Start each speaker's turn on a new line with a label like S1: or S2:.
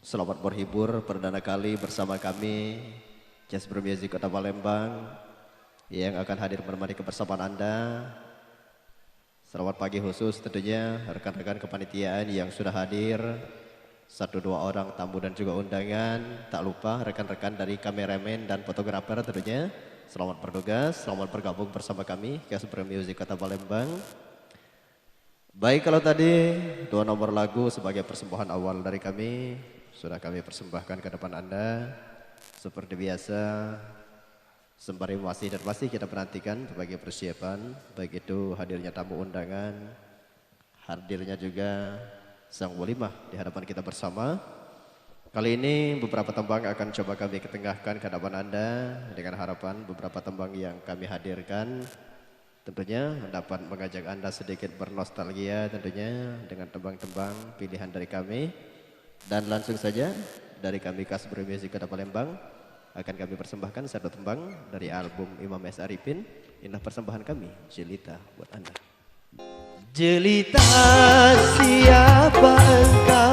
S1: Selamat berhibur perdana kali bersama kami Jasper Music Kota Palembang yang akan hadir menemani kebersamaan Anda. Selamat pagi khusus tentunya rekan-rekan kepanitiaan yang sudah hadir, 1-2 orang tamu dan juga undangan. Tak lupa rekan-rekan dari kameramen dan fotografer tentunya. Selamat bertugas, selamat bergabung bersama kami Jasper Music Kota Palembang. Baik, kalau tadi 2 nomor lagu sebagai persembahan awal dari kami sudah kami persembahkan ke depan Anda. Seperti biasa, sembari masih dan masih kita perhatikan berbagai persiapan, baik itu hadirnya tamu undangan, hadirnya juga sang walimah di hadapan kita bersama. Kali ini beberapa tembang akan coba kami ketengahkan ke hadapan Anda dengan harapan beberapa tembang yang kami hadirkan tentunya dapat mengajak Anda sedikit bernostalgia tentunya dengan tembang-tembang pilihan dari kami. Dan langsung saja dari kami Jasper Music Kota Palembang akan kami persembahkan satu tembang dari album Imam S. Arifin. Inilah persembahan kami, Jelita buat Anda. Jelita, siapa engkau?